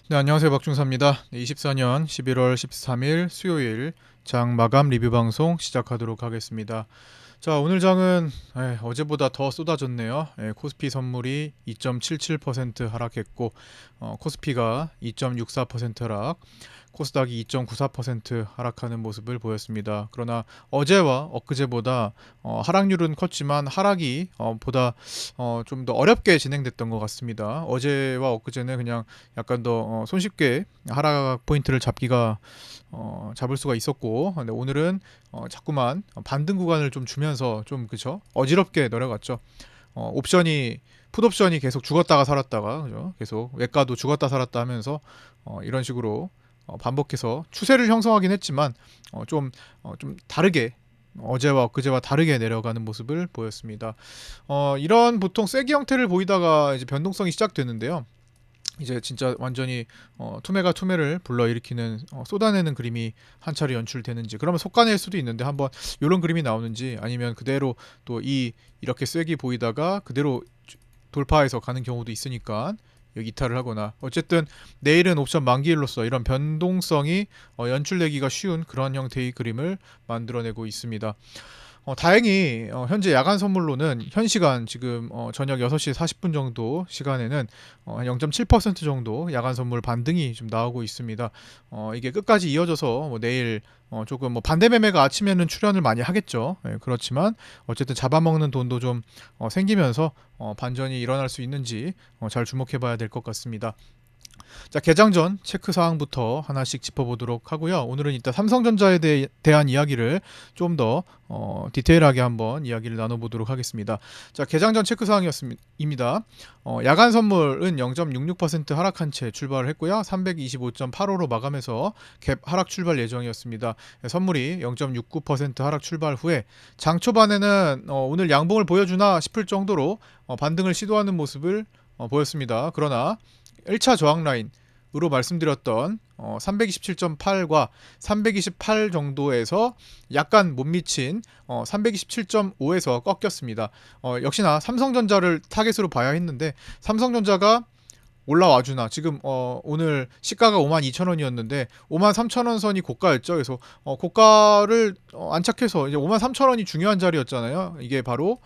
네, 안녕하세요. 박중사입니다. 24년 11월 13일 수요일 장 마감 리뷰 방송 시작하도록 하겠습니다. 자, 오늘 장은 어제보다 더 쏟아졌네요. 코스피 선물이 2.77% 하락했고, 코스피가 2.64% 하락, 코스닥이 2.94% 하락하는 모습을 보였습니다. 그러나 어제와 엊그제보다 하락률은 컸지만 하락이 보다 좀 더 어렵게 진행됐던 것 같습니다. 어제와 엊그제는 그냥 약간 더 손쉽게 하락 포인트를 잡을 수가 있었고, 근데 오늘은 자꾸만 반등 구간을 좀 주면서 좀 그죠 어지럽게 내려갔죠. 옵션이 풋옵션이 계속 죽었다가 살았다가 그죠 계속 외가도 죽었다 살았다 하면서 이런 식으로 반복해서 추세를 형성하긴 했지만 좀 다르게 어제와 그제와 다르게 내려가는 모습을 보였습니다. 이런 보통 쐐기 형태를 보이다가 이제 변동성이 시작되는데요. 이제 진짜 완전히 투매가 투매를 불러일으키는 쏟아내는 그림이 한 차례 연출되는지, 그러면 속가낼 수도 있는데 한번 이런 그림이 나오는지, 아니면 그대로 또 이렇게 쐐기 보이다가 그대로 돌파해서 가는 경우도 있으니까 여기 이탈을 하거나, 어쨌든 내일은 옵션 만기일로서 이런 변동성이 연출되기가 쉬운 그런 형태의 그림을 만들어내고 있습니다. 다행히 현재 야간 선물로는 현 시간 지금 저녁 6시 40분 정도 시간에는 한 0.7% 정도 야간 선물 반등이 좀 나오고 있습니다. 이게 끝까지 이어져서 뭐 내일 조금 뭐 반대 매매가 아침에는 출현을 많이 하겠죠. 그렇지만 어쨌든 잡아먹는 돈도 좀 생기면서 반전이 일어날 수 있는지 잘 주목해 봐야 될 것 같습니다. 자, 개장 전 체크 사항부터 하나씩 짚어보도록 하고요. 오늘은 이따 삼성전자에 대한 이야기를 좀 더 디테일하게 한번 이야기를 나눠보도록 하겠습니다. 자, 개장 전 체크 사항입니다. 야간 선물은 0.66% 하락한 채 출발을 했고요. 325.85로 마감해서 갭 하락 출발 예정이었습니다. 선물이 0.69% 하락 출발 후에 장 초반에는 오늘 양봉을 보여주나 싶을 정도로 반등을 시도하는 모습을 보였습니다. 그러나 1차 저항 라인으로 말씀드렸던 327.8과 328 정도에서 약간 못 미친 327.5에서 꺾였습니다. 역시나 삼성전자를 타겟으로 봐야 했는데 삼성전자가 올라와주나, 지금 오늘 시가가 52,000원이었는데 53,000원 선이 고가였죠. 그래서 고가를 안착해서 이제 53,000원이 중요한 자리였잖아요. 이게 바로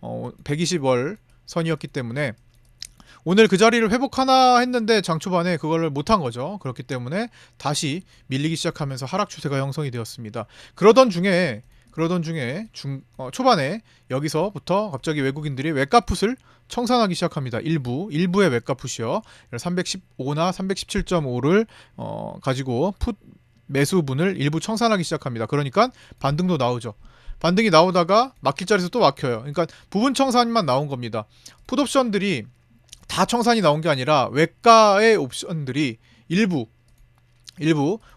120월 선이었기 때문에 오늘 그 자리를 회복하나 했는데 장 초반에 그걸 못한 거죠. 그렇기 때문에 다시 밀리기 시작하면서 하락 추세가 형성이 되었습니다. 그러던 중에 초반에 여기서부터 갑자기 외국인들이 외가풋을 청산하기 시작합니다. 일부의 외가풋이요. 315나 317.5를 가지고 풋 매수분을 일부 청산하기 시작합니다. 그러니까 반등도 나오죠. 반등이 나오다가 막힐 자리에서 또 막혀요. 그러니까 부분 청산만 나온 겁니다. 풋옵션들이 다 청산이 나온 게 아니라 외가의 옵션들이 일부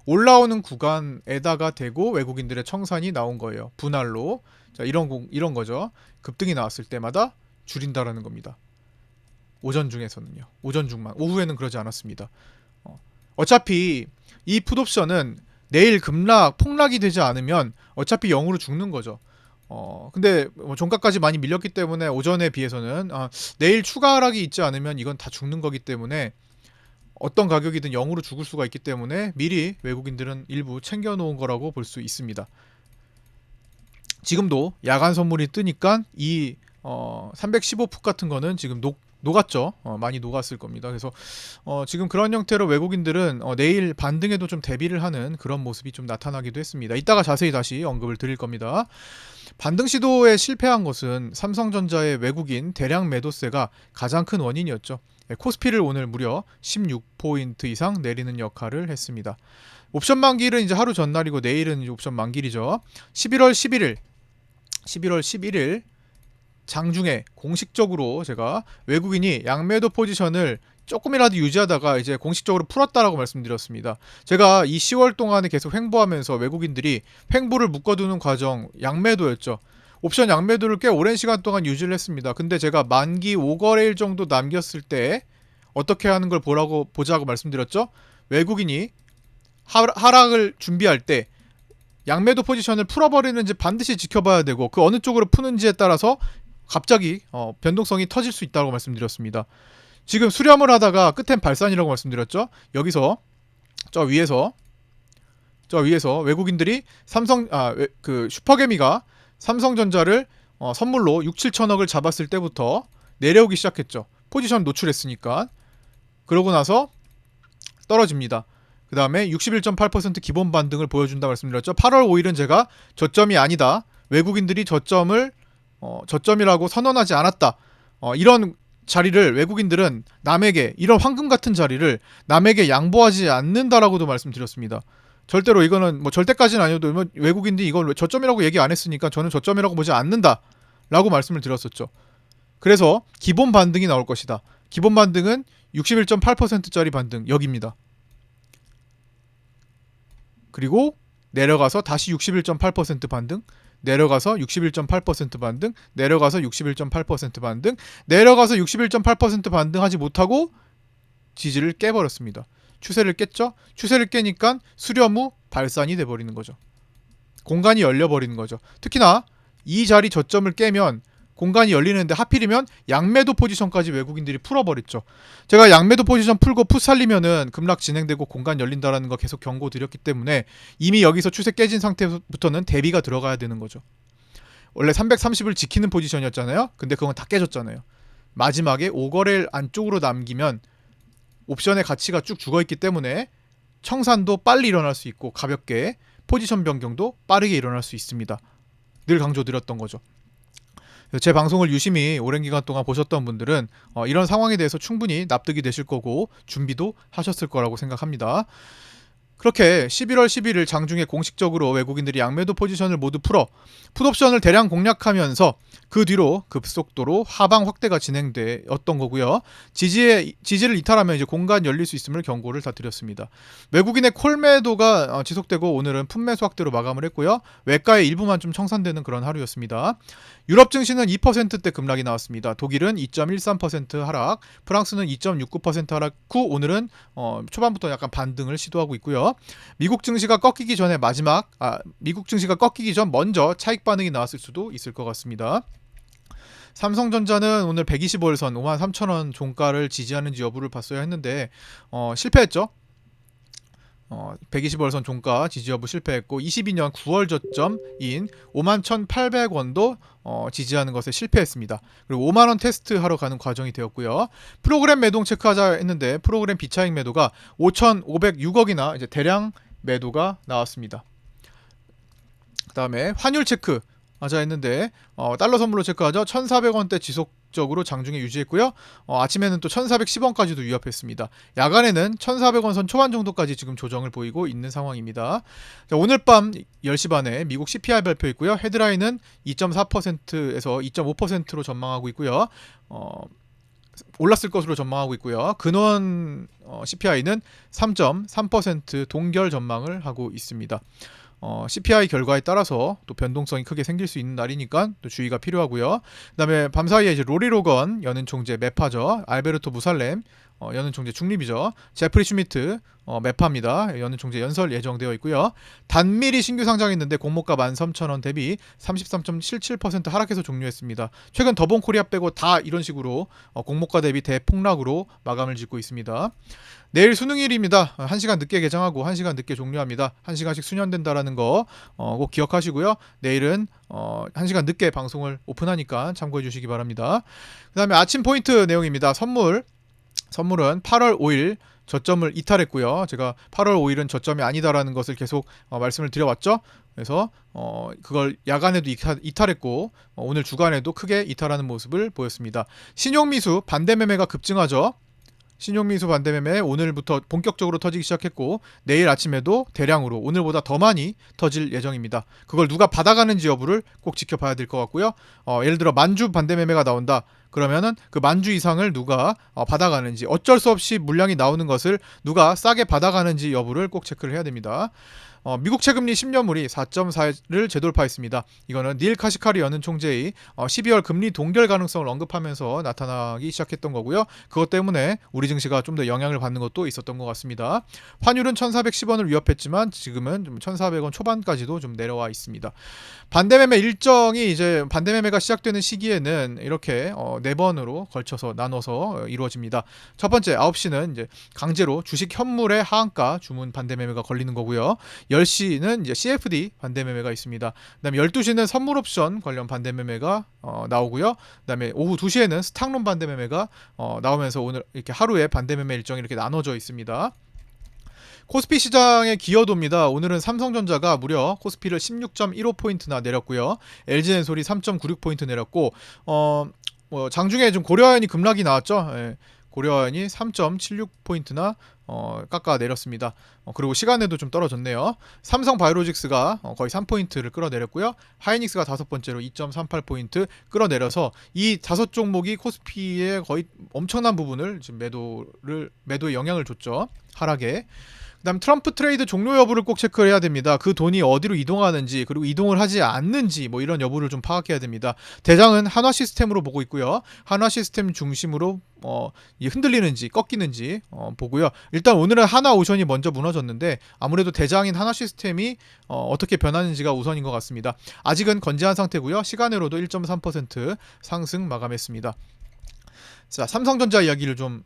올라오는 구간에다가 대고 외국인들의 청산이 나온 거예요. 분할로. 자, 이런 거죠. 급등이 나왔을 때마다 줄인다라는 겁니다. 오전 중에서는요. 오전 중만. 오후에는 그러지 않았습니다. 어차피 이 풋옵션은 내일 폭락이 되지 않으면 어차피 0으로 죽는 거죠. 근데 뭐 종가까지 많이 밀렸기 때문에 오전에 비해서는 내일 추가 하락이 있지 않으면 이건 다 죽는 거기 때문에 어떤 가격이든 0으로 죽을 수가 있기 때문에 미리 외국인들은 일부 챙겨놓은 거라고 볼 수 있습니다. 지금도 야간 선물이 뜨니까 이 315풋 같은 거는 지금 녹았죠. 많이 녹았을 겁니다. 그래서 지금 그런 형태로 외국인들은 내일 반등에도 좀 대비를 하는 그런 모습이 좀 나타나기도 했습니다. 이따가 자세히 다시 언급을 드릴 겁니다. 반등 시도에 실패한 것은 삼성전자의 외국인 대량 매도세가 가장 큰 원인이었죠. 코스피를 오늘 무려 16포인트 이상 내리는 역할을 했습니다. 옵션 만기일은 이제 하루 전날이고 내일은 이제 옵션 만기일이죠. 11월 11일 장중에 공식적으로 제가 외국인이 양매도 포지션을 조금이라도 유지하다가 이제 공식적으로 풀었다라고 말씀드렸습니다. 제가 이 10월 동안에 계속 횡보하면서 외국인들이 횡보를 묶어두는 과정 양매도였죠. 옵션 양매도를 꽤 오랜 시간 동안 유지를 했습니다. 근데 제가 만기 5거래일 정도 남겼을 때 어떻게 하는 걸 보자고 말씀드렸죠. 외국인이 하락을 준비할 때 양매도 포지션을 풀어버리는지 반드시 지켜봐야 되고, 그 어느 쪽으로 푸는지에 따라서 갑자기 변동성이 터질 수 있다고 말씀드렸습니다. 지금 수렴을 하다가 끝엔 발산이라고 말씀드렸죠. 여기서 저 위에서 외국인들이 그 슈퍼개미가 삼성전자를 선물로 6, 7천억을 잡았을 때부터 내려오기 시작했죠. 포지션 노출했으니까. 그러고 나서 떨어집니다. 그 다음에 61.8% 기본 반등을 보여준다 말씀드렸죠. 8월 5일은 제가 저점이 아니다. 외국인들이 저점이라고 선언하지 않았다. 이런 자리를 외국인들은 남에게, 이런 황금 같은 자리를 남에게 양보하지 않는다라고도 말씀드렸습니다. 절대로 이거는 뭐 절대까지는 아니어도 외국인들이 이걸 저점이라고 얘기 안 했으니까 저는 저점이라고 보지 않는다 라고 말씀을 드렸었죠. 그래서 기본 반등이 나올 것이다. 기본 반등은 61.8%짜리 반등 여기입니다. 그리고 내려가서 다시 61.8% 반등, 내려가서 61.8% 반등, 내려가서 61.8% 반등, 내려가서 61.8% 반등하지 못하고 지지를 깨버렸습니다. 추세를 깼죠? 추세를 깨니까 수렴 후 발산이 돼버리는 거죠. 공간이 열려버리는 거죠. 특히나 이 자리 저점을 깨면 공간이 열리는데 하필이면 양매도 포지션까지 외국인들이 풀어버렸죠. 제가 양매도 포지션 풀고 풋 살리면은 급락 진행되고 공간 열린다라는 거 계속 경고 드렸기 때문에 이미 여기서 추세 깨진 상태부터는 대비가 들어가야 되는 거죠. 원래 330을 지키는 포지션이었잖아요. 근데 그건 다 깨졌잖아요. 마지막에 5거래일 안쪽으로 남기면 옵션의 가치가 쭉 죽어있기 때문에 청산도 빨리 일어날 수 있고 가볍게 포지션 변경도 빠르게 일어날 수 있습니다. 늘 강조드렸던 거죠. 제 방송을 유심히 오랜 기간 동안 보셨던 분들은 이런 상황에 대해서 충분히 납득이 되실 거고 준비도 하셨을 거라고 생각합니다. 그렇게 11월 11일 장중에 공식적으로 외국인들이 양매도 포지션을 모두 풀어 풋옵션을 대량 공략하면서 그 뒤로 급속도로 하방 확대가 진행되었던 거고요. 지지를 이탈하면 이제 공간 열릴 수 있음을 경고를 다 드렸습니다. 외국인의 콜매도가 지속되고 오늘은 풋매수 확대로 마감을 했고요. 외가의 일부만 좀 청산되는 그런 하루였습니다. 유럽 증시는 2%대 급락이 나왔습니다. 독일은 2.13% 하락, 프랑스는 2.69% 하락 후 오늘은 초반부터 약간 반등을 시도하고 있고요. 미국 증시가 꺾이기 전 먼저 차익 반응이 나왔을 수도 있을 것 같습니다. 삼성전자는 오늘 125일선 53,000원 종가를 지지하는지 여부를 봤어야 했는데 실패했죠. 120월선 종가 지지 여부 실패했고 22년 9월 저점인 51,800원도 지지하는 것에 실패했습니다. 그리고 5만원 테스트 하러 가는 과정이 되었고요. 프로그램 매동 체크하자 했는데 프로그램 비차익 매도가 5,506억이나 이제 대량 매도가 나왔습니다. 그 다음에 환율 체크 하자 했는데 달러 선물로 체크하죠. 1,400원대 지속적으로 장중에 유지했고요. 아침에는 또 1,410원까지도 위협했습니다. 야간에는 1,400원 선 초반 정도까지 지금 조정을 보이고 있는 상황입니다. 자, 오늘 밤 10시 반에 미국 CPI 발표 있고요. 헤드라인은 2.4%에서 2.5%로 전망하고 있고요. 올랐을 것으로 전망하고 있고요. 근원 CPI는 3.3% 동결 전망을 하고 있습니다. CPI 결과에 따라서 또 변동성이 크게 생길 수 있는 날이니까 또 주의가 필요하고요. 그다음에 밤사이에 이제 로리 로건 연은 총재 매파죠. 알베르토 무살렘 연은 총재 중립이죠. 제프리 슈미트 매파입니다. 연은 총재 연설 예정되어 있고요. 단밀이 신규 상장했는데 공모가 13,000원 대비 33.77% 하락해서 종료했습니다. 최근 더본코리아 빼고 다 이런 식으로 공모가 대비 대폭락으로 마감을 짓고 있습니다. 내일 수능일입니다. 1시간 늦게 개장하고 1시간 늦게 종료합니다. 1시간씩 수년된다라는 거 꼭 기억하시고요. 내일은 1시간 늦게 방송을 오픈하니까 참고해 주시기 바랍니다. 그 다음에 아침 포인트 내용입니다. 선물은 8월 5일 저점을 이탈했고요. 제가 8월 5일은 저점이 아니다라는 것을 계속 말씀을 드려왔죠. 그래서 그걸 야간에도 이탈했고 오늘 주간에도 크게 이탈하는 모습을 보였습니다. 신용미수 반대 매매가 급증하죠. 신용미수 반대매매 오늘부터 본격적으로 터지기 시작했고 내일 아침에도 대량으로 오늘보다 더 많이 터질 예정입니다. 그걸 누가 받아가는지 여부를 꼭 지켜봐야 될 것 같고요. 예를 들어 만주 반대매매가 나온다. 그러면은 그 만주 이상을 누가 받아가는지 어쩔 수 없이 물량이 나오는 것을 누가 싸게 받아가는지 여부를 꼭 체크를 해야 됩니다. 미국 채금리 10년물이 4.4를 재돌파했습니다. 이거는 닐 카시카리 연은 총재의 12월 금리 동결 가능성을 언급하면서 나타나기 시작했던 거고요. 그것 때문에 우리 증시가 좀 더 영향을 받는 것도 있었던 것 같습니다. 환율은 1,410원을 위협했지만 지금은 좀 1,400원 초반까지도 좀 내려와 있습니다. 반대매매 일정이 이제 반대매매가 시작되는 시기에는 이렇게 4번으로 걸쳐서 나눠서 이루어집니다. 첫 번째 9시는 이제 강제로 주식 현물의 하한가 주문 반대매매가 걸리는 거고요. 10시는 이제 CFD 반대매매가 있습니다. 그다음에 12시는 선물 옵션 관련 반대매매가 나오고요. 그다음에 오후 2시에는 스탁론 반대매매가 나오면서 오늘 이렇게 하루에 반대매매 일정이 이렇게 나눠져 있습니다. 코스피 시장의 기여도입니다. 오늘은 삼성전자가 무려 코스피를 16.15포인트나 내렸고요. LG엔솔이 3.96포인트 내렸고 장중에 좀 고려아연이 급락이 나왔죠. 예, 고려아연이 3.76포인트나 깎아 내렸습니다. 그리고 시간에도 좀 떨어졌네요. 삼성바이오로직스가 거의 3포인트를 끌어내렸고요. 하이닉스가 5번째로 2.38포인트 끌어내려서 이 5종목이 코스피의 거의 엄청난 부분을 지금 매도에 영향을 줬죠. 하락에. 그다음 트럼프 트레이드 종료 여부를 꼭 체크해야 됩니다. 그 돈이 어디로 이동하는지 그리고 이동을 하지 않는지 뭐 이런 여부를 좀 파악해야 됩니다. 대장은 한화 시스템으로 보고 있고요. 한화 시스템 중심으로 흔들리는지 꺾이는지 보고요. 일단 오늘은 하나오션이 먼저 무너졌는데 아무래도 대장인 한화 시스템이 어떻게 변하는지가 우선인 것 같습니다. 아직은 건재한 상태고요. 시간으로도 1.3% 상승 마감했습니다. 자, 삼성전자 이야기를 좀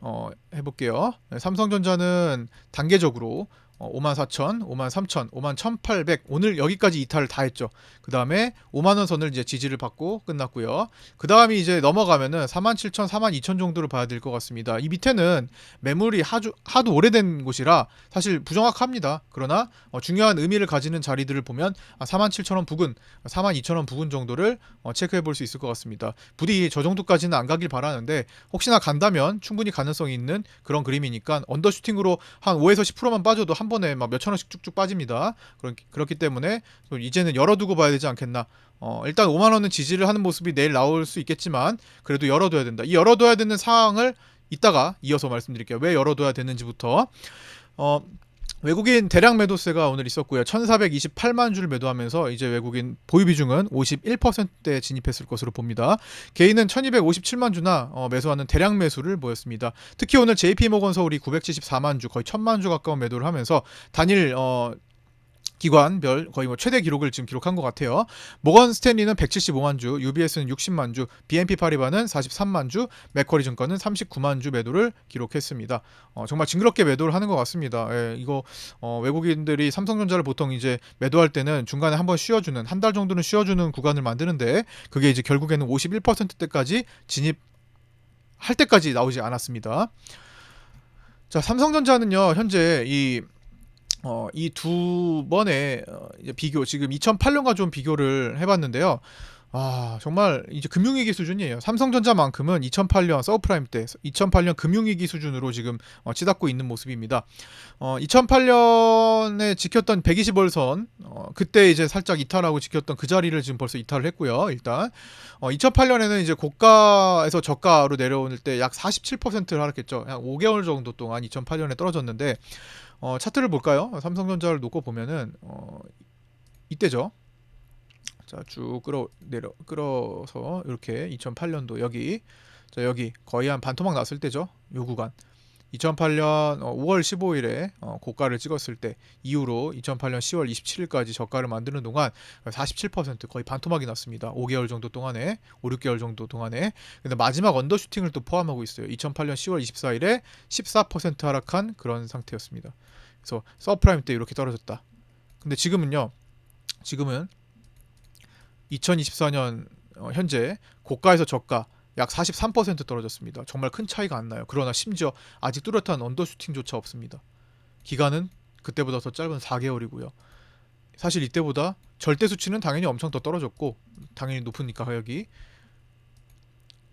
해볼게요. 네, 삼성전자는 단계적으로 54,000, 53,000, 51,800 오늘 여기까지 이탈을 다 했죠. 그 다음에 5만원 선을 이제 지지를 받고 끝났고요. 그 다음이 이제 넘어가면은 47,000, 42,000 정도를 봐야 될 것 같습니다. 이 밑에는 매물이 하도 오래된 곳이라 사실 부정확합니다. 그러나 중요한 의미를 가지는 자리들을 보면 47,000원 부근, 42,000원 부근 정도를 체크해 볼 수 있을 것 같습니다. 부디 저 정도까지는 안 가길 바라는데 혹시나 간다면 충분히 가능성이 있는 그런 그림이니까 언더슈팅으로 한 5에서 10%만 빠져도 한 번에 막 몇천 원씩 쭉쭉 빠집니다. 그렇기 때문에 이제는 열어두고 봐야 되지 않겠나. 일단 5만 원은 지지를 하는 모습이 내일 나올 수 있겠지만 그래도 열어둬야 된다. 이 열어둬야 되는 사항을 이따가 이어서 말씀드릴게요. 왜 열어둬야 되는지부터. 외국인 대량 매도세가 오늘 있었고요. 1428만 주를 매도하면서 이제 외국인 보유 비중은 51%에 진입했을 것으로 봅니다. 개인은 1257만 주나 매수하는 대량 매수를 보였습니다. 특히 오늘 JP모건 서울이 974만 주, 거의 1000만 주 가까운 매도를 하면서 단일 기관별 거의 뭐 최대 기록을 지금 기록한 것 같아요. 모건 스탠리는 175만 주, UBS는 60만 주, BNP 파리바는 43만 주, 맥쿼리 증권은 39만 주 매도를 기록했습니다. 정말 징그럽게 매도를 하는 것 같습니다. 예, 이거 외국인들이 삼성전자를 보통 이제 매도할 때는 중간에 한번 쉬어주는 한 달 정도는 쉬어주는 구간을 만드는데 그게 이제 결국에는 51%대까지 진입할 때까지 나오지 않았습니다. 자, 삼성전자는요 현재 이 두 번의 이제 비교, 지금 2008년과 좀 비교를 해봤는데요. 정말 이제 금융위기 수준이에요. 삼성전자만큼은 2008년 서브프라임 때 2008년 금융위기 수준으로 지금 치닫고 있는 모습입니다. 2008년에 지켰던 120월선 그때 이제 살짝 이탈하고 지켰던 그 자리를 지금 벌써 이탈을 했고요. 일단 2008년에는 이제 고가에서 저가로 내려올 때 약 47%를 하락했죠. 약 5개월 정도 동안 2008년에 떨어졌는데 차트를 볼까요? 삼성전자를 놓고 보면은 이때죠. 자, 쭉 끌어서 이렇게 2008년도 여기 거의 한 반토막 났을 때죠. 요 구간 2008년 5월 15일에 고가를 찍었을 때 이후로 2008년 10월 27일까지 저가를 만드는 동안 47% 거의 반토막이 났습니다. 5개월 정도 동안에 5, 6개월 정도 동안에. 근데 마지막 언더슈팅을 또 포함하고 있어요. 2008년 10월 24일에 14% 하락한 그런 상태였습니다. 그래서 서프라임 때 이렇게 떨어졌다. 근데 지금은 2024년 현재 고가에서 저가 약 43% 떨어졌습니다. 정말 큰 차이가 안 나요. 그러나 심지어 아직 뚜렷한 언더슈팅조차 없습니다. 기간은 그때보다 더 짧은 4개월이고요. 사실 이때보다 절대 수치는 당연히 엄청 더 떨어졌고 당연히 높으니까 가격이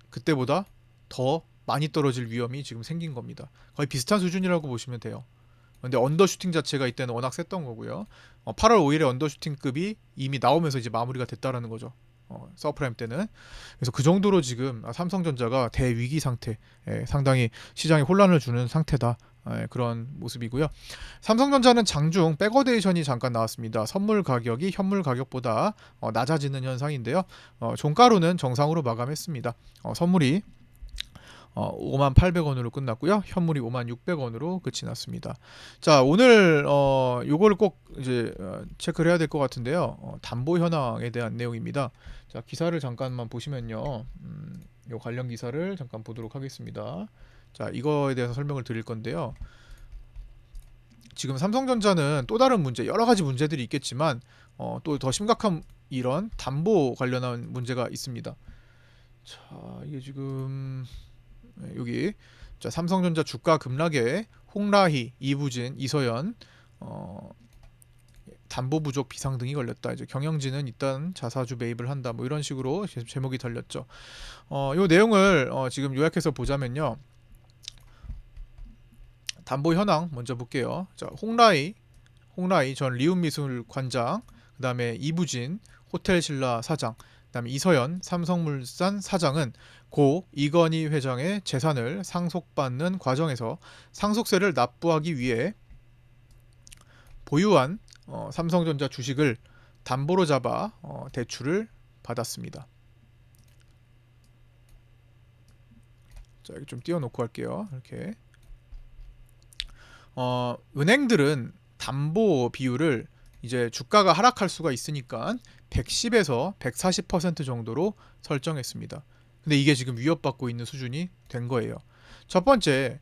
그때보다 더 많이 떨어질 위험이 지금 생긴 겁니다. 거의 비슷한 수준이라고 보시면 돼요. 근데 언더슈팅 자체가 이때는 워낙 셌던 거고요. 8월 5일에 언더슈팅급이 이미 나오면서 이제 마무리가 됐다라는 거죠. 서프라임 때는. 그래서 그 정도로 지금 삼성전자가 대위기 상태, 상당히 시장에 혼란을 주는 상태다. 그런 모습이고요. 삼성전자는 장중 백어데이션이 잠깐 나왔습니다. 선물 가격이 현물 가격보다 낮아지는 현상인데요. 종가로는 정상으로 마감했습니다. 선물이 58,000원으로 끝났고요. 현물이 56,000원으로 끝이 났습니다. 자, 오늘 요거를 꼭 이제 체크를 해야 될 것 같은데요. 담보 현황에 대한 내용입니다. 자, 기사를 잠깐만 보시면요. 요 관련 기사를 잠깐 보도록 하겠습니다. 자, 이거에 대해서 설명을 드릴 건데요. 지금 삼성전자는 또 다른 문제, 여러 가지 문제들이 있겠지만 또 더 심각한 이런 담보 관련한 문제가 있습니다. 자, 이게 지금 여기 자, 삼성전자 주가 급락에 홍라희, 이부진, 이서연 담보 부족 비상 등이 걸렸다. 이제 경영진은 일단 자사주 매입을 한다. 뭐 이런 식으로 제목이 달렸죠. 요 내용을 지금 요약해서 보자면요. 담보 현황 먼저 볼게요. 자, 홍라희 전 리움미술 관장, 그다음에 이부진 호텔신라 사장, 그다음에 이서연 삼성물산 사장은 고 이건희 회장의 재산을 상속받는 과정에서 상속세를 납부하기 위해 보유한 삼성전자 주식을 담보로 잡아 대출을 받았습니다. 자, 여기 좀 띄워놓고 할게요. 이렇게 은행들은 담보 비율을 이제 주가가 하락할 수가 있으니까 110에서 140% 정도로 설정했습니다. 근데 이게 지금 위협받고 있는 수준이 된 거예요. 첫 번째,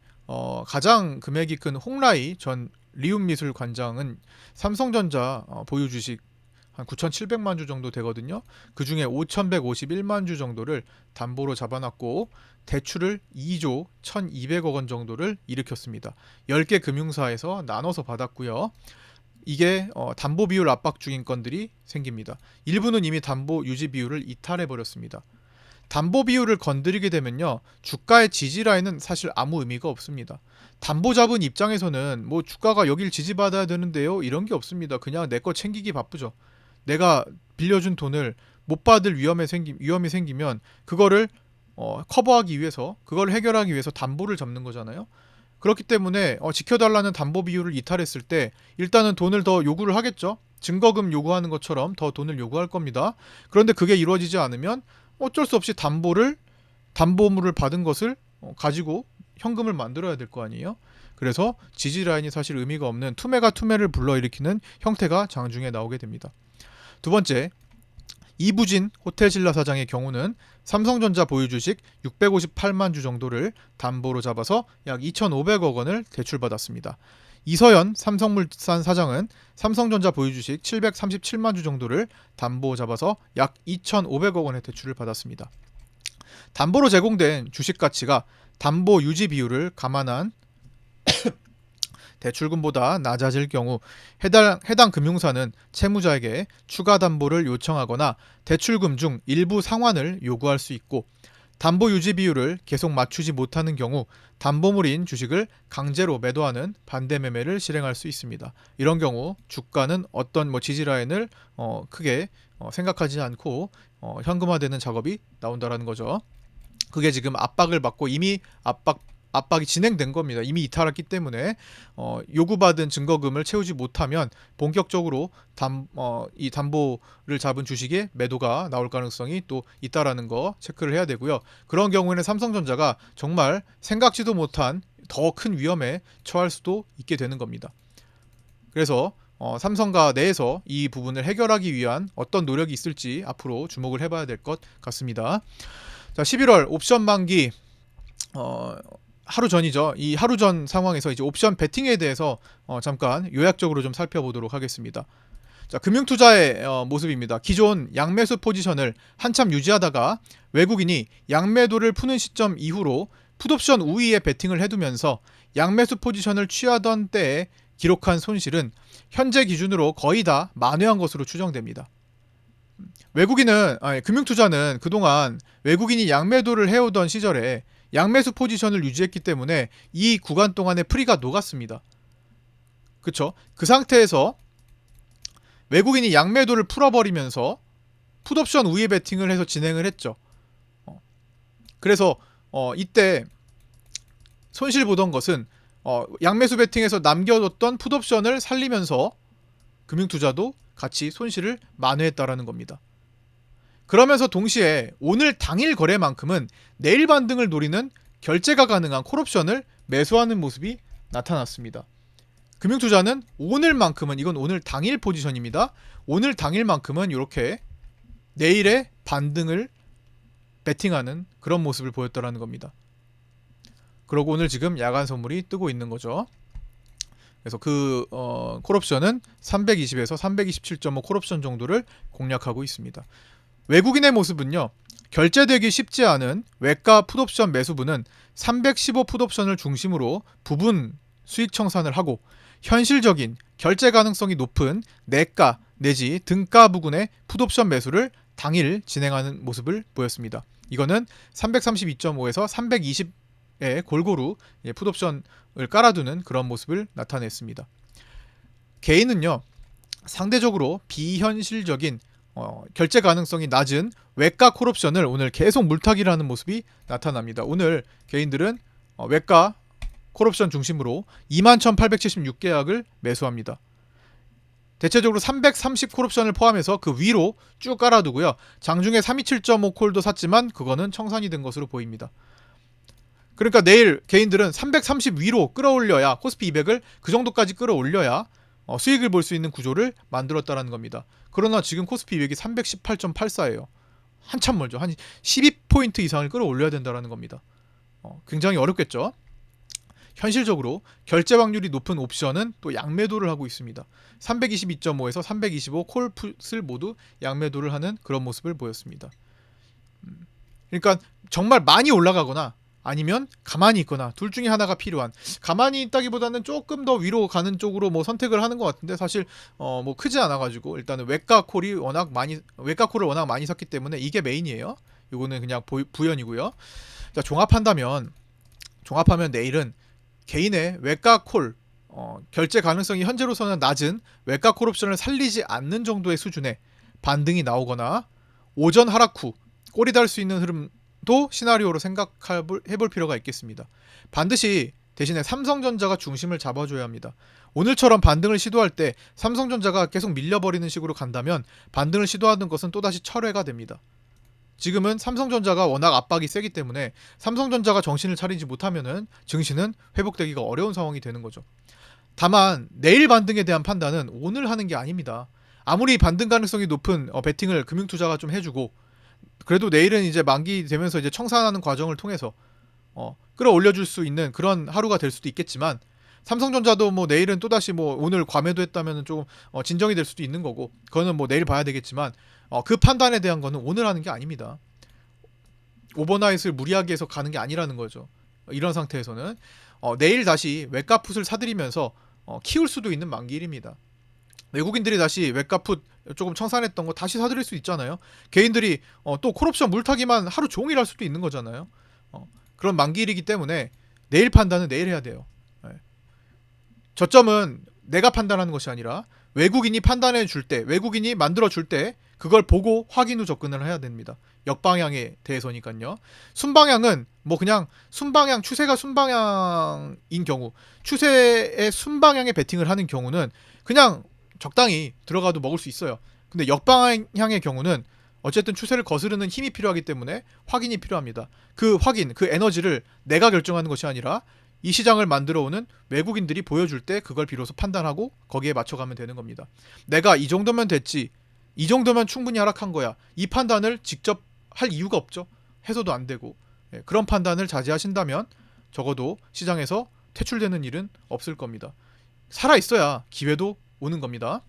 가장 금액이 큰 홍라이 전 리움미술 관장은 삼성전자 보유 주식 한 9,700만 주 정도 되거든요. 그 중에 5,151만 주 정도를 담보로 잡아놨고 대출을 2조 1,200억 원 정도를 일으켰습니다. 10개 금융사에서 나눠서 받았고요. 이게 담보 비율 압박 중인 건들이 생깁니다. 일부는 이미 담보 유지 비율을 이탈해 버렸습니다. 담보 비율을 건드리게 되면요, 주가의 지지 라인은 사실 아무 의미가 없습니다. 담보 잡은 입장에서는 뭐 주가가 여길 지지받아야 되는데요, 이런 게 없습니다. 그냥 내 거 챙기기 바쁘죠. 내가 빌려준 돈을 못 받을 위험이 생기면 그거를 커버하기 위해서, 그걸 해결하기 위해서 담보를 잡는 거잖아요. 그렇기 때문에 지켜달라는 담보 비율을 이탈했을 때 일단은 돈을 더 요구를 하겠죠. 증거금 요구하는 것처럼 더 돈을 요구할 겁니다. 그런데 그게 이루어지지 않으면 어쩔 수 없이 담보물을 받은 것을 가지고 현금을 만들어야 될 거 아니에요. 그래서 지지 라인이 사실 의미가 없는 투매가 투매를 불러일으키는 형태가 장중에 나오게 됩니다. 두 번째, 이부진 호텔신라 사장의 경우는 삼성전자 보유 주식 658만 주 정도를 담보로 잡아서 약 2,500억 원을 대출받았습니다. 이서연 삼성물산 사장은 삼성전자 보유 주식 737만 주 정도를 담보 잡아서 약 2,500억 원의 대출을 받았습니다. 담보로 제공된 주식 가치가 담보 유지 비율을 감안한 대출금보다 낮아질 경우 해당 금융사는 채무자에게 추가 담보를 요청하거나 대출금 중 일부 상환을 요구할 수 있고, 담보 유지 비율을 계속 맞추지 못하는 경우 담보물인 주식을 강제로 매도하는 반대 매매를 실행할 수 있습니다. 이런 경우 주가는 어떤 지지 라인을 크게 생각하지 않고 현금화되는 작업이 나온다라는 거죠. 그게 지금 압박을 받고 이미 압박이 진행된 겁니다. 이미 이탈했기 때문에 요구받은 증거금을 채우지 못하면 본격적으로 이 담보를 잡은 주식의 매도가 나올 가능성이 또 있다라는 거 체크를 해야 되고요. 그런 경우에는 삼성전자가 정말 생각지도 못한 더 큰 위험에 처할 수도 있게 되는 겁니다. 그래서 삼성가 내에서 이 부분을 해결하기 위한 어떤 노력이 있을지 앞으로 주목을 해봐야 될 것 같습니다. 자, 11월 옵션 만기 하루 전이죠. 이 하루 전 상황에서 이제 옵션 베팅에 대해서 잠깐 요약적으로 좀 살펴보도록 하겠습니다. 자, 금융투자의 모습입니다. 기존 양매수 포지션을 한참 유지하다가 외국인이 양매도를 푸는 시점 이후로 풋옵션 우위에 베팅을 해두면서 양매수 포지션을 취하던 때에 기록한 손실은 현재 기준으로 거의 다 만회한 것으로 추정됩니다. 금융투자는 그동안 외국인이 양매도를 해오던 시절에 양매수 포지션을 유지했기 때문에 이 구간 동안의 프리가 녹았습니다. 그쵸? 그 상태에서 외국인이 양매도를 풀어버리면서 풋옵션 우위 베팅을 해서 진행을 했죠. 그래서 이때 손실 보던 것은 양매수 베팅에서 남겨뒀던 풋옵션을 살리면서 금융투자도 같이 손실을 만회했다라는 겁니다. 그러면서 동시에 오늘 당일 거래만큼은 내일 반등을 노리는 결제가 가능한 콜옵션을 매수하는 모습이 나타났습니다. 금융투자는 오늘만큼은, 이건 오늘 당일 포지션입니다. 오늘 당일만큼은 이렇게 내일의 반등을 베팅하는 그런 모습을 보였다라는 겁니다. 그리고 오늘 지금 야간 선물이 뜨고 있는 거죠. 그래서 그 콜옵션은 320에서 327.5 콜옵션 정도를 공략하고 있습니다. 외국인의 모습은요. 결제되기 쉽지 않은 외가 풋옵션 매수분은 315 풋옵션을 중심으로 부분 수익 청산을 하고 현실적인 결제 가능성이 높은 내가 내지 등가 부근의 풋옵션 매수를 당일 진행하는 모습을 보였습니다. 이거는 332.5에서 320에 골고루 풋옵션을 깔아두는 그런 모습을 나타냈습니다. 개인은요. 상대적으로 비현실적인 결제 가능성이 낮은 외가 콜옵션을 오늘 계속 물타기를 하는 모습이 나타납니다. 오늘 개인들은 외가 콜옵션 중심으로 21,876계약을 매수합니다. 대체적으로 330 콜옵션을 포함해서 그 위로 쭉 깔아두고요. 장중에 327.5 콜도 샀지만 그거는 청산이 된 것으로 보입니다. 그러니까 내일 개인들은 330 위로 끌어올려야, 코스피 200을 그 정도까지 끌어올려야 수익을 볼 수 있는 구조를 만들었다는 겁니다. 그러나 지금 코스피 200이 318.84예요. 한참 멀죠. 한 12포인트 이상을 끌어올려야 된다는 겁니다. 굉장히 어렵겠죠. 현실적으로 결제 확률이 높은 옵션은 또 양매도를 하고 있습니다. 322.5에서 325 콜풋을 모두 양매도를 하는 그런 모습을 보였습니다. 그러니까 정말 많이 올라가거나 아니면 가만히 있거나 둘 중에 하나가 필요한, 가만히 있다기보다는 조금 더 위로 가는 쪽으로 뭐 선택을 하는 것 같은데, 사실 뭐 크지 않아가지고 일단은 외가 콜을 워낙 많이 샀기 때문에 이게 메인이에요. 이거는 그냥 부연이고요. 자, 종합하면 내일은 개인의 외가 콜 결제 가능성이 현재로서는 낮은 외가 콜 옵션을 살리지 않는 정도의 수준의 반등이 나오거나 오전 하락 후 꼬리 달 수 있는 흐름도 시나리오로 생각해볼 필요가 있겠습니다. 반드시 대신에 삼성전자가 중심을 잡아줘야 합니다. 오늘처럼 반등을 시도할 때 삼성전자가 계속 밀려버리는 식으로 간다면 반등을 시도하는 것은 또다시 철회가 됩니다. 지금은 삼성전자가 워낙 압박이 세기 때문에 삼성전자가 정신을 차리지 못하면은 증시는 회복되기가 어려운 상황이 되는 거죠. 다만 내일 반등에 대한 판단은 오늘 하는 게 아닙니다. 아무리 반등 가능성이 높은 베팅을 금융투자가 좀 해주고, 그래도 내일은 이제 만기 되면서 이제 청산하는 과정을 통해서 끌어올려줄 수 있는 그런 하루가 될 수도 있겠지만, 삼성전자도 뭐 내일은 또다시 뭐 오늘 과매도 했다면 조금 진정이 될 수도 있는 거고, 그거는 뭐 내일 봐야 되겠지만 그 판단에 대한 거는 오늘 하는 게 아닙니다. 오버나잇을 무리하게 해서 가는 게 아니라는 거죠. 이런 상태에서는 내일 다시 외가풋을 사들이면서 키울 수도 있는 만기일입니다. 외국인들이 다시 외가풋 조금 청산했던 거 다시 사들일 수 있잖아요. 개인들이 또 콜옵션 물타기만 하루 종일 할 수도 있는 거잖아요. 그런 만기일이기 때문에 내일 판단은 내일 해야 돼요. 저점은 내가 판단하는 것이 아니라 외국인이 판단해 줄 때, 외국인이 만들어 줄 때 그걸 보고 확인 후 접근을 해야 됩니다. 역방향에 대해서니까요. 순방향은 뭐 그냥 순방향, 추세가 순방향인 경우, 추세의 순방향에 베팅을 하는 경우는 그냥 적당히 들어가도 먹을 수 있어요. 근데 역방향의 경우는 어쨌든 추세를 거스르는 힘이 필요하기 때문에 확인이 필요합니다. 그 확인, 그 에너지를 내가 결정하는 것이 아니라 이 시장을 만들어오는 외국인들이 보여줄 때 그걸 비로소 판단하고 거기에 맞춰가면 되는 겁니다. 내가 이 정도면 됐지, 이 정도면 충분히 하락한 거야, 이 판단을 직접 할 이유가 없죠. 해서도 안 되고. 그런 판단을 자제하신다면 적어도 시장에서 퇴출되는 일은 없을 겁니다. 살아있어야 기회도 오는 겁니다.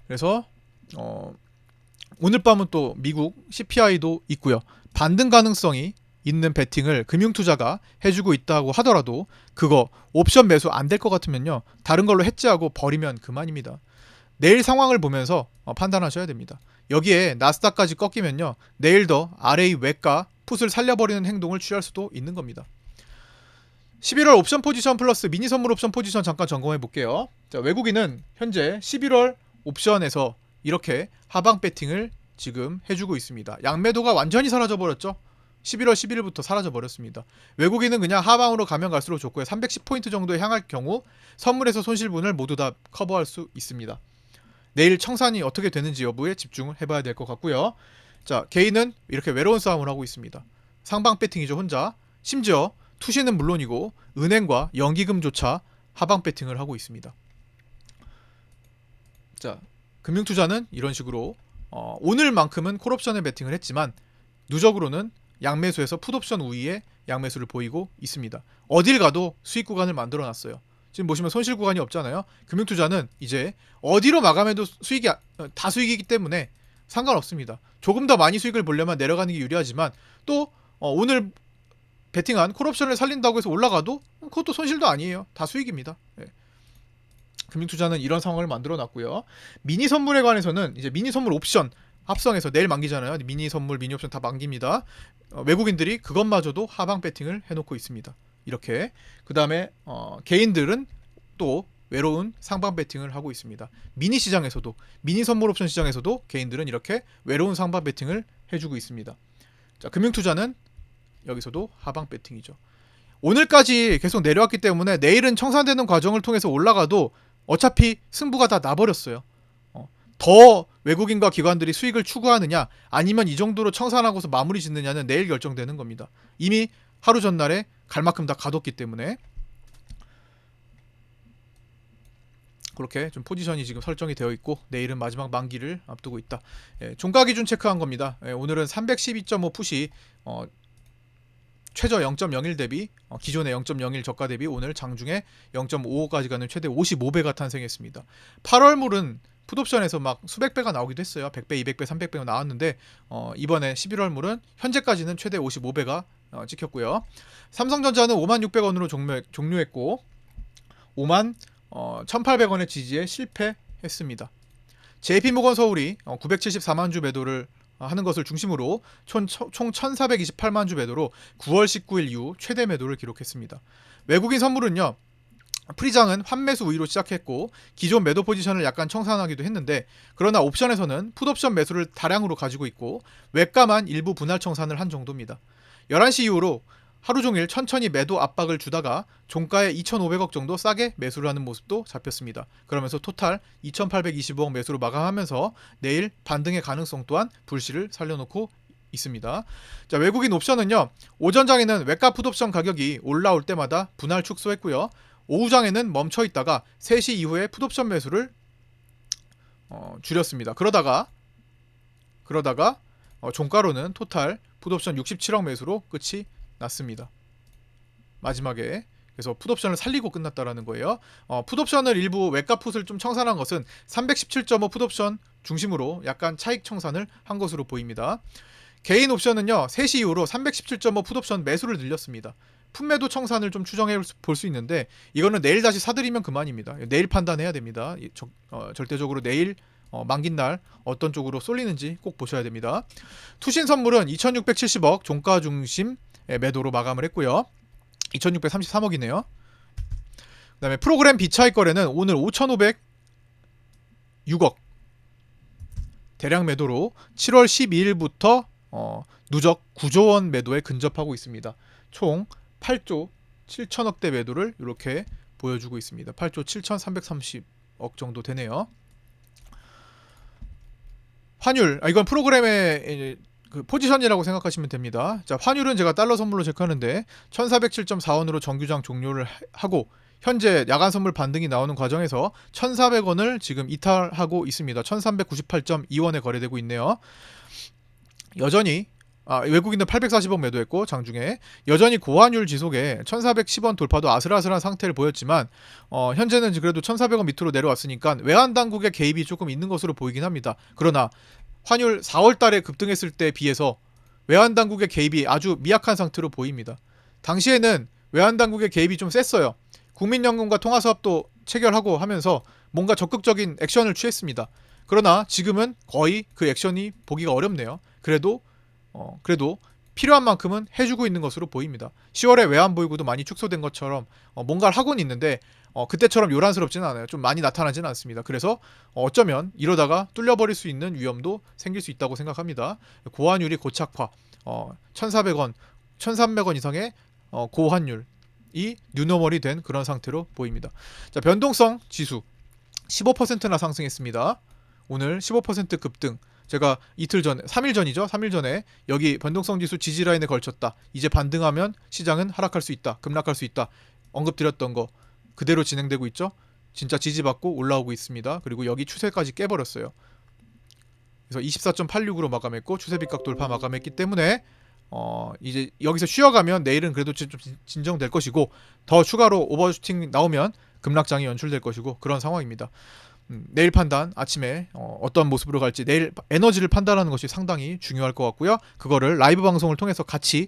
그래서 오늘 밤은 또 미국 CPI도 있고요. 반등 가능성이 있는 베팅을 금융투자가 해주고 있다고 하더라도 그거 옵션 매수 안 될 것 같으면요, 다른 걸로 해지하고 버리면 그만입니다. 내일 상황을 보면서 판단하셔야 됩니다. 여기에 나스닥까지 꺾이면요, 내일 더 RA 외가 풋을 살려버리는 행동을 취할 수도 있는 겁니다. 11월 옵션 포지션 플러스 미니 선물 옵션 포지션 잠깐 점검해 볼게요. 자, 외국인은 현재 11월 옵션에서 이렇게 하방 배팅을 지금 해주고 있습니다. 양매도가 완전히 사라져 버렸죠. 11월 11일부터 사라져 버렸습니다. 외국인은 그냥 하방으로 가면 갈수록 좋고요. 310포인트 정도에 향할 경우 선물에서 손실분을 모두 다 커버할 수 있습니다. 내일 청산이 어떻게 되는지 여부에 집중을 해봐야 될 것 같고요. 자, 개인은 이렇게 외로운 싸움을 하고 있습니다. 상방 배팅이죠, 혼자. 심지어 투시는 물론이고 은행과 연기금조차 하방 배팅을 하고 있습니다. 자, 금융투자는 이런 식으로 오늘만큼은 콜옵션에 배팅을 했지만 누적으로는 양매수에서 풋옵션 우위에 양매수를 보이고 있습니다. 어딜 가도 수익 구간을 만들어 놨어요. 지금 보시면 손실 구간이 없잖아요. 금융투자는 이제 어디로 마감해도 수익이 다 수익이기 때문에 상관없습니다. 조금 더 많이 수익을 보려면 내려가는 게 유리하지만 또 오늘 베팅한 콜옵션을 살린다고 해서 올라가도 그것도 손실도 아니에요. 다 수익입니다. 예. 금융투자는 이런 상황을 만들어 놨고요. 미니 선물에 관해서는 이제 미니 선물 옵션 합성해서 내일 만기잖아요. 미니 선물, 미니 옵션 다 만깁니다. 외국인들이 그것마저도 하방 배팅을 해놓고 있습니다. 이렇게 그 다음에 개인들은 또 외로운 상방 배팅을 하고 있습니다. 미니 시장에서도 미니 선물 옵션 시장에서도 개인들은 이렇게 외로운 상방 배팅을 해주고 있습니다. 자, 금융투자는 여기서도 하방 배팅이죠. 오늘까지 계속 내려왔기 때문에 내일은 청산되는 과정을 통해서 올라가도 어차피 승부가 다 나버렸어요. 더 외국인과 기관들이 수익을 추구하느냐 아니면 이 정도로 청산하고서 마무리 짓느냐는 내일 결정되는 겁니다. 이미 하루 전날에 갈 만큼 다 가뒀기 때문에 그렇게 좀 포지션이 지금 설정이 되어 있고 내일은 마지막 만기를 앞두고 있다. 종가 기준 체크한 겁니다. 오늘은 312.5 풋이 최저 0.01 대비 기존의 0.01 저가 대비 오늘 장중에 0.55까지 가는 최대 55배가 탄생했습니다. 8월물은 풋옵션에서 막 수백 배가 나오기도 했어요. 100배, 200배, 300배가 나왔는데 이번에 11월물은 현재까지는 최대 55배가 찍혔고요. 삼성전자는 56,600원으로 종료했고 51,800원의 지지에 실패했습니다. JP모건 서울이 974만 주 매도를 하는 것을 중심으로 총 1,428만 주 매도로 9월 19일 이후 최대 매도를 기록했습니다. 외국인 선물은요. 프리장은 환매수 우위로 시작했고 기존 매도 포지션을 약간 청산하기도 했는데 그러나 옵션에서는 풋옵션 매수를 다량으로 가지고 있고 외가만 일부 분할 청산을 한 정도입니다. 11시 이후로 하루 종일 천천히 매도 압박을 주다가 종가에 2,500억 정도 싸게 매수를 하는 모습도 잡혔습니다. 그러면서 토탈 2,825억 매수로 마감하면서 내일 반등의 가능성 또한 불씨를 살려놓고 있습니다. 자, 외국인 옵션은요. 오전장에는 외가 풋옵션 가격이 올라올 때마다 분할 축소했고요. 오후장에는 멈춰 있다가 3시 이후에 풋옵션 매수를 줄였습니다. 그러다가 종가로는 토탈 풋옵션 67억 매수로 끝이 났습니다. 마지막에 그래서 풋옵션을 살리고 끝났다라는 거예요. 풋옵션을 일부 외가 풋을 좀 청산한 것은 317.5 풋옵션 중심으로 약간 차익 청산을 한 것으로 보입니다. 개인 옵션은요. 3시 이후로 317.5 풋옵션 매수를 늘렸습니다. 풋매도 청산을 좀 추정해 볼 수 있는데 이거는 내일 다시 사들이면 그만입니다. 내일 판단해야 됩니다. 절대적으로 내일 만기날 어떤 쪽으로 쏠리는지 꼭 보셔야 됩니다. 투신 선물은 2,670억 종가 중심 매도로 마감을 했고요. 2,633억이네요. 그 다음에 프로그램 비차익 거래는 오늘 5,506억 대량 매도로 7월 12일부터 누적 9조 원 매도에 근접하고 있습니다. 총 8조 7천억대 매도를 이렇게 보여주고 있습니다. 8조 7,330억 정도 되네요. 환율, 이건 프로그램의 그 포지션이라고 생각하시면 됩니다. 자, 환율은 제가 달러 선물로 체크하는데 1,407.4원으로 정규장 종료를 하고 현재 야간 선물 반등이 나오는 과정에서 1,400원을 지금 이탈하고 있습니다. 1,398.2원에 거래되고 있네요. 여전히 외국인은 840억 매도했고 장중에 여전히 고환율 지속에 1,410원 돌파도 아슬아슬한 상태를 보였지만 현재는 그래도 1,400원 밑으로 내려왔으니까 외환 당국의 개입이 조금 있는 것으로 보이긴 합니다. 그러나 환율 4월 달에 급등했을 때 비해서 외환 당국의 개입이 아주 미약한 상태로 보입니다. 당시에는 외환 당국의 개입이 좀 셌어요. 국민연금과 통화사업도 체결하고 하면서 뭔가 적극적인 액션을 취했습니다. 그러나 지금은 거의 그 액션이 보기가 어렵네요. 그래도 필요한 만큼은 해주고 있는 것으로 보입니다. 10월에 외환보유고도 많이 축소된 것처럼 뭔가를 하고는 있는데 그때처럼 요란스럽지는 않아요. 좀 많이 나타나지는 않습니다. 그래서 어쩌면 이러다가 뚫려버릴 수 있는 위험도 생길 수 있다고 생각합니다. 고환율이 고착화, 1,400원, 1,300원 이상의 고환율이 뉴노멀이 된 그런 상태로 보입니다. 자, 변동성 지수 15%나 상승했습니다. 오늘 15% 급등. 제가 이틀 전, 3일 전이죠. 3일 전에 여기 변동성 지수 지지 라인에 걸쳤다. 이제 반등하면 시장은 하락할 수 있다. 급락할 수 있다. 언급드렸던 거 그대로 진행되고 있죠. 진짜 지지받고 올라오고 있습니다. 그리고 여기 추세까지 깨버렸어요. 그래서 24.86으로 마감했고 추세비각 돌파 마감했기 때문에 이제 여기서 쉬어가면 내일은 그래도 좀 진정될 것이고 더 추가로 오버슈팅 나오면 급락장이 연출될 것이고 그런 상황입니다. 내일 판단 아침에 어떤 모습으로 갈지 내일 에너지를 판단하는 것이 상당히 중요할 것 같고요. 그거를 라이브 방송을 통해서 같이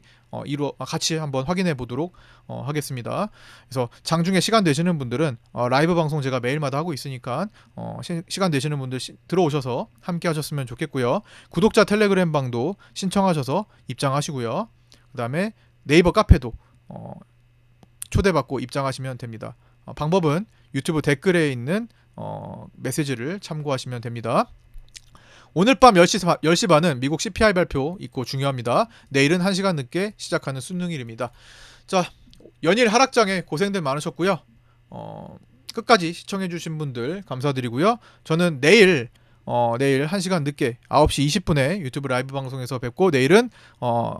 한번 확인해 보도록 하겠습니다. 그래서 장중에 시간 되시는 분들은 라이브 방송 제가 매일마다 하고 있으니까 시간 되시는 분들 들어오셔서 함께 하셨으면 좋겠고요. 구독자 텔레그램 방도 신청하셔서 입장하시고요. 그다음에 네이버 카페도 초대받고 입장하시면 됩니다. 방법은 유튜브 댓글에 있는 메시지를 참고하시면 됩니다. 오늘 밤 10시 반은 미국 CPI 발표 있고 중요합니다. 내일은 1시간 늦게 시작하는 수능일입니다. 자, 연일 하락장에 고생들 많으셨고요. 끝까지 시청해주신 분들 감사드리고요. 저는 내일 1시간 늦게 9시 20분에 유튜브 라이브 방송에서 뵙고 내일은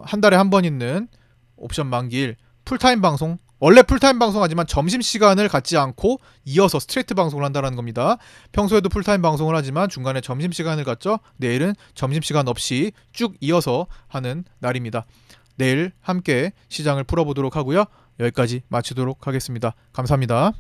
한 달에 한 번 있는 옵션 만기일 풀타임 방송 원래 풀타임 방송하지만 점심시간을 갖지 않고 이어서 스트레이트 방송을 한다는 겁니다. 평소에도 풀타임 방송을 하지만 중간에 점심시간을 갖죠. 내일은 점심시간 없이 쭉 이어서 하는 날입니다. 내일 함께 시장을 풀어보도록 하고요. 여기까지 마치도록 하겠습니다. 감사합니다.